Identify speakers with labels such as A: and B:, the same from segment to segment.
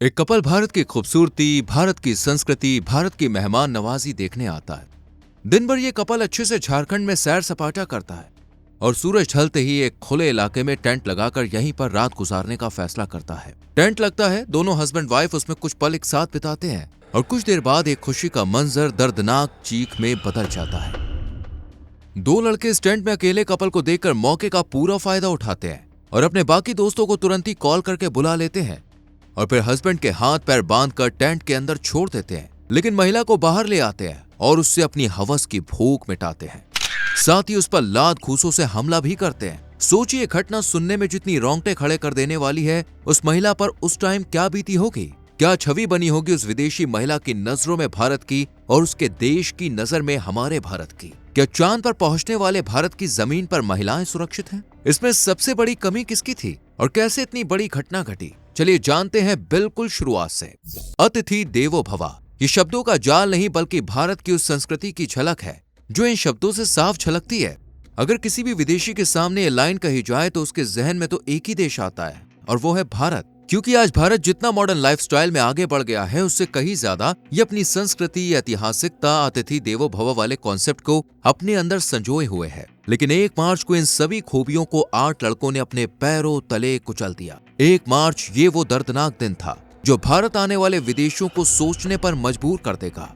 A: एक कपल भारत की खूबसूरती, भारत की संस्कृति, भारत की मेहमान नवाजी देखने आता है। दिन भर ये कपल अच्छे से झारखंड में सैर सपाटा करता है और सूरज ढलते ही एक खुले इलाके में टेंट लगाकर यहीं पर रात गुजारने का फैसला करता है। टेंट लगता है, दोनों हस्बैंड वाइफ उसमें कुछ पल एक साथ बिताते हैं और कुछ देर बाद एक खुशी का मंजर दर्दनाक चीख में बदल जाता है। दो लड़के इस टेंट में अकेले कपल को देखकर मौके का पूरा फायदा उठाते हैं और अपने बाकी दोस्तों को तुरंत ही कॉल करके बुला लेते हैं और फिर हस्बैंड के हाथ पैर बांधकर टेंट के अंदर छोड़ देते हैं, लेकिन महिला को बाहर ले आते हैं और उससे अपनी हवस की भूख मिटाते हैं। साथ ही उस पर लात घूंसों से हमला भी करते हैं। सोचिए, घटना सुनने में जितनी रोंगटे खड़े कर देने वाली है, उस महिला पर उस टाइम क्या बीती होगी, क्या छवि बनी होगी उस विदेशी महिला की नजरों में भारत की और उसके देश की नजर में हमारे भारत की। क्या चांद पर पहुंचने वाले भारत की जमीन पर महिलाएं सुरक्षित हैं? इसमें सबसे बड़ी कमी किसकी थी और कैसे इतनी बड़ी घटना घटी? चलिए जानते हैं बिल्कुल शुरुआत से। अतिथि देवो भव, ये शब्दों का जाल नहीं बल्कि भारत की उस संस्कृति की झलक है जो इन शब्दों से साफ झलकती है। अगर किसी भी विदेशी के सामने ये लाइन कही जाए तो उसके जहन में तो एक ही देश आता है और वो है भारत। क्योंकि आज भारत जितना मॉडर्न लाइफस्टाइल में आगे बढ़ गया है, उससे कहीं ज्यादा ये अपनी संस्कृति, ऐतिहासिकता, अतिथि देवो भव वाले कॉन्सेप्ट को अपने अंदर संजोए हुए है। लेकिन 1 मार्च को इन सभी खूबियों को 8 लड़कों ने अपने पैरों तले कुचल दिया। 1 मार्च ये वो दर्दनाक दिन था जो भारत आने वाले विदेशियों को सोचने पर मजबूर कर देगा।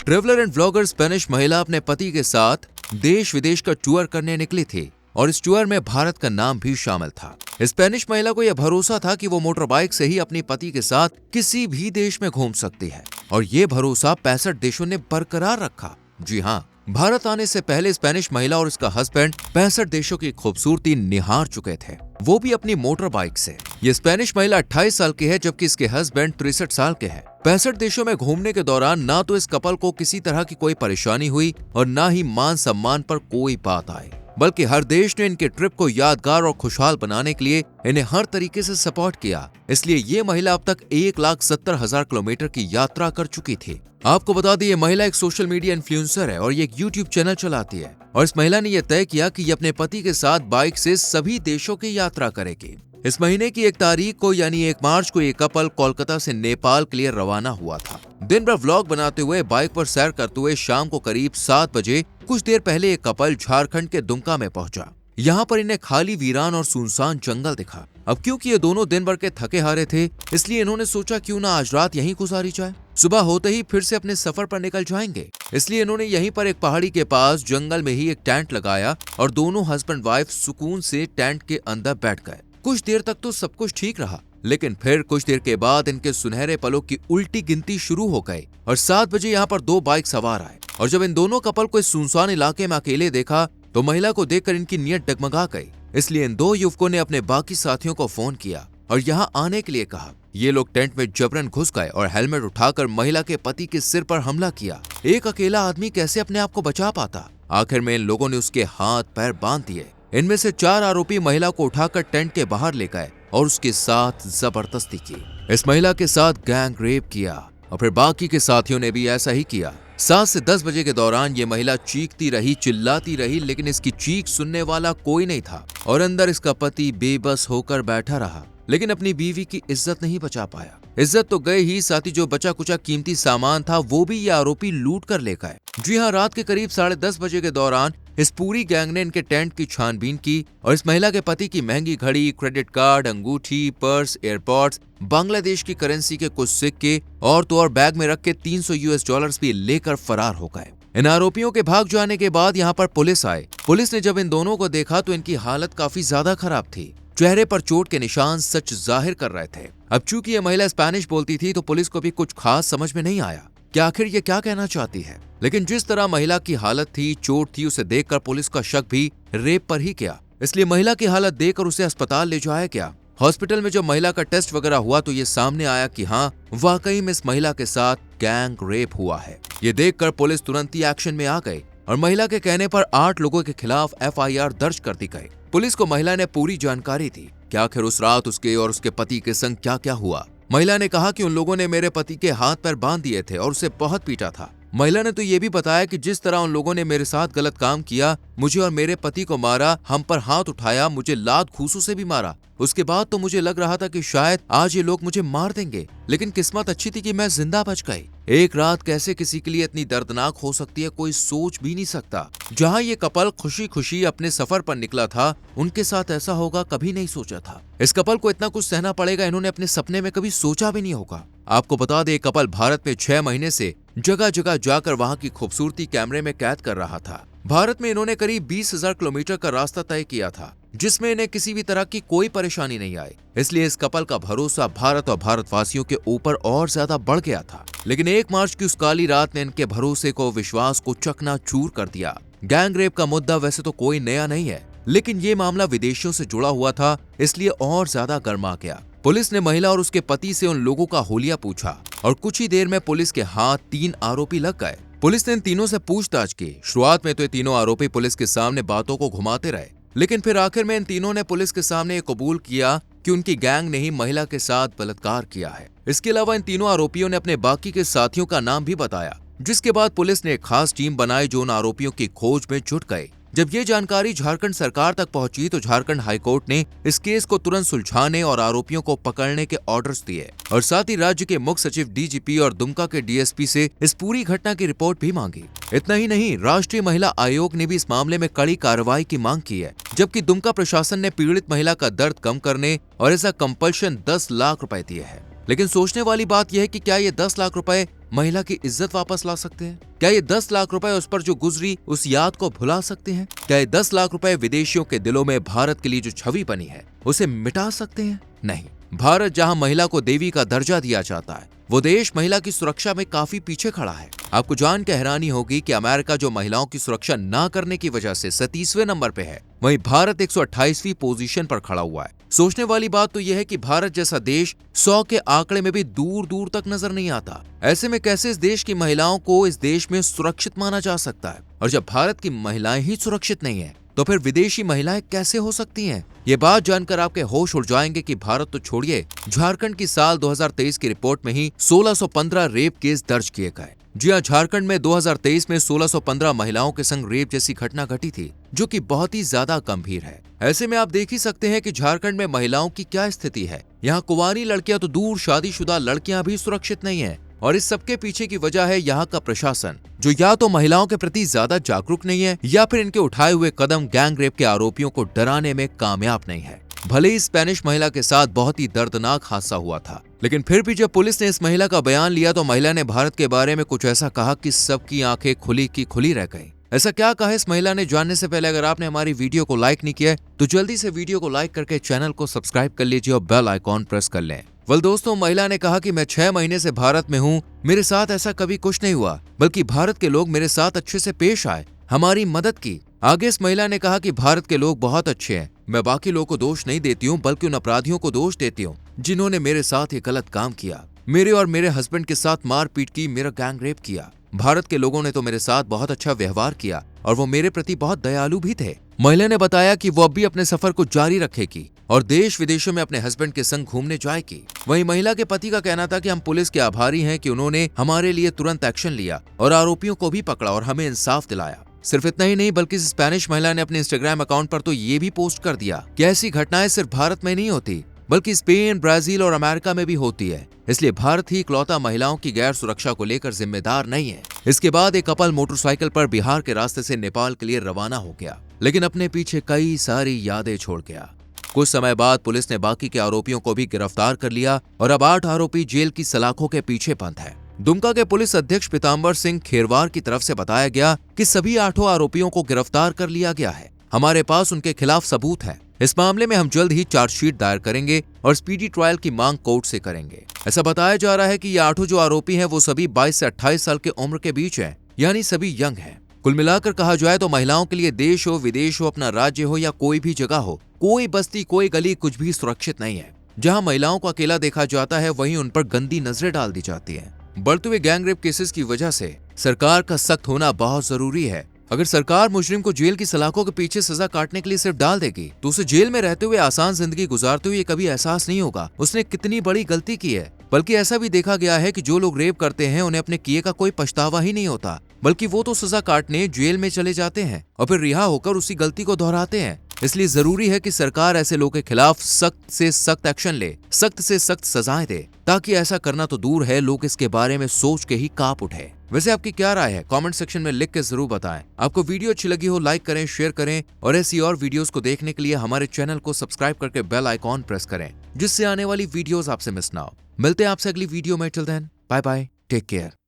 A: ट्रेवलर एंड व्लॉगर स्पेनिश महिला अपने पति के साथ देश विदेश का टूर करने निकली थी और इस टूर में भारत का नाम भी शामिल था। स्पेनिश महिला को यह भरोसा था कि वो मोटर बाइक से ही अपने पति के साथ किसी भी देश में घूम सकती है और ये भरोसा 65 देशों ने बरकरार रखा। जी हाँ, भारत आने से पहले स्पेनिश महिला और उसका हस्बैंड 65 देशों की खूबसूरती निहार चुके थे, वो भी अपनी मोटर बाइक से। ये स्पेनिश महिला 28 साल की है जबकि इसके हस्बैंड 63 साल के हैं। 65 देशों में घूमने के दौरान ना तो इस कपल को किसी तरह की कोई परेशानी हुई और ना ही मान सम्मान पर कोई बात आई, बल्कि हर देश ने इनके ट्रिप को यादगार और खुशहाल बनाने के लिए इन्हें हर तरीके से सपोर्ट किया। इसलिए ये महिला अब तक 1,70,000 किलोमीटर की यात्रा कर चुकी थी। आपको बता दें, ये महिला एक सोशल मीडिया इन्फ्लुएंसर है और ये एक यूट्यूब चैनल चलाती है और इस महिला ने यह तय किया कि ये अपने पति के साथ बाइक से सभी देशों की यात्रा करेगी। इस महीने की 1 तारीख को यानी 1 मार्च को ये कपल कोलकाता से नेपाल के लिए रवाना हुआ था। दिन भर व्लॉग बनाते हुए, बाइक पर सैर करते हुए शाम को करीब 7 बजे कुछ देर पहले एक कपल झारखंड के दुमका में पहुंचा। यहाँ पर इन्हें खाली वीरान और सुनसान जंगल दिखा। अब क्योंकि ये दोनों दिन भर के थके हारे थे, इसलिए इन्होंने सोचा क्यों ना आज रात यहीं गुजारी जाए। सुबह होते ही फिर से अपने सफर पर निकल जाएंगे, इसलिए इन्होंने यहीं पर एक पहाड़ी के पास जंगल में ही एक टेंट लगाया और दोनों हस्बैंड वाइफ सुकून से टेंट के अंदर बैठ गए। कुछ देर तक तो सब कुछ ठीक रहा, लेकिन फिर कुछ देर के बाद इनके सुनहरे पलों की उल्टी गिनती शुरू हो गई और 7 बजे यहाँ पर 2 बाइक सवार आए और जब इन दोनों कपल को इस सुनसान इलाके में अकेले देखा तो महिला को देखकर इनकी नीयत डगमगा गई। इसलिए इन 2 युवकों ने अपने बाकी साथियों को फोन किया और यहाँ आने के लिए कहा। ये लोग टेंट में जबरन घुस गए और हेलमेट उठाकर महिला के पति के सिर पर हमला किया। एक अकेला आदमी कैसे अपने आप को बचा पाता? आखिर में इन लोगों ने उसके हाथ पैर बांध दिए। इनमें से 4 आरोपी महिला को उठाकर टेंट के बाहर ले गए और उसके साथ जबरदस्ती की। इस महिला के साथ गैंग रेप किया और फिर बाकी के साथियों ने भी ऐसा ही किया। 7 से 10 बजे के दौरान ये महिला चीखती रही, चिल्लाती रही, लेकिन इसकी चीख सुनने वाला कोई नहीं था और अंदर इसका पति बेबस होकर बैठा रहा, लेकिन अपनी बीवी की इज्जत नहीं बचा पाया। इज्जत तो गई ही, साथ ही जो बचा कुचा कीमती सामान था वो भी ये आरोपी लूट कर ले गए। जी हाँ, रात के करीब 10:30 बजे के दौरान इस पूरी गैंग ने इनके टेंट की छानबीन की और इस महिला के पति की महंगी घड़ी, क्रेडिट कार्ड, अंगूठी, पर्स, एयरपॉड्स, बांग्लादेश की करेंसी के कुछ सिक्के और तो और बैग में रख के $300 भी लेकर फरार हो गए। इन आरोपियों के भाग जाने के बाद यहाँ पर पुलिस आए। पुलिस ने जब इन दोनों को देखा तो इनकी हालत काफी ज्यादा खराब थी। चेहरे पर चोट के निशान सच जाहिर कर रहे थे। अब चूंकि ये महिला स्पेनिश बोलती थी तो पुलिस को भी कुछ खास समझ में नहीं आया कि आखिर ये क्या कहना चाहती है, लेकिन जिस तरह महिला की हालत थी, चोट थी, उसे देखकर पुलिस का शक भी रेप पर ही किया। इसलिए महिला की हालत देखकर उसे अस्पताल ले जाया गया। हॉस्पिटल में जब महिला का टेस्ट वगैरह हुआ तो ये सामने आया कि हाँ, वाकई में इस महिला के साथ गैंग रेप हुआ है। ये देखकर पुलिस तुरंत ही एक्शन में आ गई और महिला के कहने पर 8 लोगों के खिलाफ FIR दर्ज कर दी गई। पुलिस को महिला ने पूरी जानकारी दी कि आखिर उस रात उसके और उसके पति के संग क्या क्या हुआ। महिला ने कहा कि उन लोगों ने मेरे पति के हाथ पैर बांध दिए थे और उसे बहुत पीटा था। महिला ने तो ये भी बताया कि जिस तरह उन लोगों ने मेरे साथ गलत काम किया, मुझे और मेरे पति को मारा, हम पर हाथ उठाया, मुझे लात घूंसों से भी मारा, उसके बाद तो मुझे लग रहा था कि शायद आज ये लोग मुझे मार देंगे, लेकिन किस्मत अच्छी थी कि मैं जिंदा बच गई। एक रात कैसे किसी के लिए इतनी दर्दनाक हो सकती है, कोई सोच भी नहीं सकता। जहां ये कपल खुशी खुशी अपने सफर पर निकला था, उनके साथ ऐसा होगा कभी नहीं सोचा था। इस कपल को इतना कुछ सहना पड़ेगा, इन्होंने अपने सपने में कभी सोचा भी नहीं होगा। आपको बता दें, कपल भारत में 6 महीने से जगह जगह जाकर वहां की खूबसूरती कैमरे में कैद कर रहा था। भारत में इन्होंने करीब 20,000 किलोमीटर का रास्ता तय किया था, जिसमें इन्हें किसी भी तरह की कोई परेशानी नहीं आई। इसलिए इस कपल का भरोसा भारत और भारतवासियों के ऊपर और ज्यादा बढ़ गया था। लेकिन 1 मार्च की उस काली रात ने इनके भरोसे को, विश्वास को चकनाचूर कर दिया। गैंग रेप का मुद्दा वैसे तो कोई नया नहीं है, लेकिन ये मामला विदेशियों से जुड़ा हुआ था, इसलिए और ज्यादा गर्मा गया। पुलिस ने महिला और उसके पति से उन लोगों का हुलिया पूछा और कुछ ही देर में पुलिस के हाथ 3 आरोपी लग गए। पुलिस ने इन तीनों से पूछताछ की। शुरुआत में तो ये तीनों आरोपी पुलिस के सामने बातों को घुमाते रहे, लेकिन फिर आखिर में इन तीनों ने पुलिस के सामने ये कबूल किया कि उनकी गैंग ने ही महिला के साथ बलात्कार किया है। इसके अलावा इन तीनों आरोपियों ने अपने बाकी के साथियों का नाम भी बताया, जिसके बाद पुलिस ने एक खास टीम बनाई जो उन आरोपियों की खोज में जुट गई। जब ये जानकारी झारखंड सरकार तक पहुंची तो झारखंड हाईकोर्ट ने इस केस को तुरंत सुलझाने और आरोपियों को पकड़ने के ऑर्डर्स दिए और साथ ही राज्य के मुख्य सचिव, डीजीपी और दुमका के डीएसपी से इस पूरी घटना की रिपोर्ट भी मांगी। इतना ही नहीं, राष्ट्रीय महिला आयोग ने भी इस मामले में कड़ी कार्रवाई की मांग की है, जबकि दुमका प्रशासन ने पीड़ित महिला का दर्द कम करने और ऐसा कंपल्शन 10 लाख रुपए दिए हैं। लेकिन सोचने वाली बात यह है कि क्या ये 10 लाख रुपए महिला की इज्जत वापस ला सकते हैं? क्या ये 10 लाख रुपए उस पर जो गुजरी उस याद को भुला सकते हैं? क्या ये 10 लाख रुपए विदेशियों के दिलों में भारत के लिए जो छवि बनी है उसे मिटा सकते हैं? नहीं। भारत जहां महिला को देवी का दर्जा दिया जाता है, वो देश महिला की सुरक्षा में काफी पीछे खड़ा है। आपको जान के हैरानी होगी कि अमेरिका जो महिलाओं की सुरक्षा न करने की वजह से 37वें नंबर पे है, वहीं भारत 128वीं पोजीशन पर खड़ा हुआ है। सोचने वाली बात तो यह है कि भारत जैसा देश 100 के आंकड़े में भी दूर दूर तक नजर नहीं आता। ऐसे में कैसे इस देश की महिलाओं को इस देश में सुरक्षित माना जा सकता है? और जब भारत की महिलाएं ही सुरक्षित नहीं है, तो फिर विदेशी महिलाएं कैसे हो सकती हैं? ये बात जानकर आपके होश उड़ जाएंगे कि भारत तो छोड़िए, झारखंड की साल 2023 की रिपोर्ट में ही 1615 रेप केस दर्ज किए गए। जी हां, झारखंड में 2023 में 1615 महिलाओं के संग रेप जैसी घटना घटी थी, जो कि बहुत ही ज्यादा गंभीर है। ऐसे में आप देख ही सकते हैं कि झारखंड में महिलाओं की क्या स्थिति है। यहाँ कुंवारी लड़कियां तो दूर, शादीशुदा लड़कियां भी सुरक्षित नहीं है। और इस सबके पीछे की वजह है यहाँ का प्रशासन, जो या तो महिलाओं के प्रति ज्यादा जागरूक नहीं है या फिर इनके उठाए हुए कदम गैंग रेप के आरोपियों को डराने में कामयाब नहीं है। भले ही स्पेनिश महिला के साथ बहुत ही दर्दनाक हादसा हुआ था, लेकिन फिर भी जब पुलिस ने इस महिला का बयान लिया तो महिला ने भारत के बारे में कुछ ऐसा कहा कि सबकी आंखें खुली की खुली रह गई। ऐसा क्या कहा इस महिला ने, जानने से पहले अगर आपने हमारी वीडियो को लाइक नहीं किया है तो जल्दी से वीडियो को लाइक करके चैनल को सब्सक्राइब कर लीजिए और बेल आइकॉन प्रेस कर लें। वेल दोस्तों, महिला ने कहा कि मैं 6 महीने से भारत में हूँ, मेरे साथ ऐसा कभी कुछ नहीं हुआ, बल्कि भारत के लोग मेरे साथ अच्छे से पेश आए, हमारी मदद की। आगे इस महिला ने कहा कि भारत के लोग बहुत अच्छे हैं, मैं बाकी लोगों को दोष नहीं देती हूँ, बल्कि उन अपराधियों को दोष देती हूँ जिन्होंने मेरे साथ ये गलत काम किया, मेरे और मेरे हस्बैंड के साथ मारपीट की, मेरा गैंग रेप किया। भारत के लोगों ने तो मेरे साथ बहुत अच्छा व्यवहार किया और वो मेरे प्रति बहुत दयालु भी थे। महिला ने बताया कि वो अब भी अपने सफर को जारी रखेगी और देश विदेशों में अपने हस्बैंड के संग घूमने जाएगी। वहीं महिला के पति का कहना था कि हम पुलिस के आभारी हैं कि उन्होंने हमारे लिए तुरंत एक्शन लिया और आरोपियों को भी पकड़ा और हमें इंसाफ दिलाया। सिर्फ इतना ही नहीं, बल्कि इस स्पेनिश महिला ने अपने इंस्टाग्राम अकाउंट पर तो ये भी पोस्ट कर दिया कि ऐसी घटनाएं सिर्फ भारत में नहीं होती, बल्कि स्पेन, ब्राजील और अमेरिका में भी होती है, इसलिए भारत ही इकलौता महिलाओं की गैर सुरक्षा को लेकर जिम्मेदार नहीं है। इसके बाद एक कपल मोटरसाइकिल पर बिहार के रास्ते से नेपाल के लिए रवाना हो गया, लेकिन अपने पीछे कई सारी यादें छोड़ गया। कुछ समय बाद पुलिस ने बाकी के आरोपियों को भी गिरफ्तार कर लिया और अब 8 आरोपी जेल की सलाखों के पीछे बंद है। दुमका के पुलिस अध्यक्ष पीताम्बर सिंह खेरवार की तरफ से बताया गया कि सभी 8 आरोपियों को गिरफ्तार कर लिया गया है, हमारे पास उनके खिलाफ सबूत है। इस मामले में हम जल्द ही चार्जशीट दायर करेंगे और स्पीडी ट्रायल की मांग कोर्ट से करेंगे। ऐसा बताया जा रहा है कि ये 8 जो आरोपी हैं वो सभी 22 से 28 साल के उम्र के बीच हैं, यानी सभी यंग हैं। कुल मिलाकर कहा जाए तो महिलाओं के लिए देश हो, विदेश हो, अपना राज्य हो या कोई भी जगह हो, कोई बस्ती, कोई गली कुछ भी सुरक्षित नहीं है। जहां महिलाओं को अकेला देखा जाता है, वहीं उन पर गंदी नजरें डाल दी जाती है। बढ़ते हुए गैंग रेप केसेस की वजह से सरकार का सख्त होना बहुत जरूरी है। अगर सरकार मुजरिम को जेल की सलाखों के पीछे सजा काटने के लिए सिर्फ डाल देगी तो उसे जेल में रहते हुए आसान जिंदगी गुजारते हुए कभी एहसास नहीं होगा उसने कितनी बड़ी गलती की है। बल्कि ऐसा भी देखा गया है कि जो लोग रेप करते हैं उन्हें अपने किए का कोई पछतावा ही नहीं होता, बल्कि वो तो सजा काटने जेल में चले जाते हैं और फिर रिहा होकर उसी गलती को दोहराते हैं। इसलिए जरूरी है कि सरकार ऐसे लोगों के खिलाफ सख्त से सख्त एक्शन ले, सख्त से सख्त सजाएं दे, ताकि ऐसा करना तो दूर है, लोग इसके बारे में सोच के ही कांप उठे। वैसे आपकी क्या राय है, कमेंट सेक्शन में लिख के जरूर बताएं। आपको वीडियो अच्छी लगी हो लाइक करें, शेयर करें और ऐसी और वीडियोस को देखने के लिए हमारे चैनल को सब्सक्राइब करके बेल आइकॉन प्रेस करें, जिससे आने वाली वीडियोस आपसे मिस ना हो। मिलते हैं आपसे अगली वीडियो में। Till then bye bye, take care.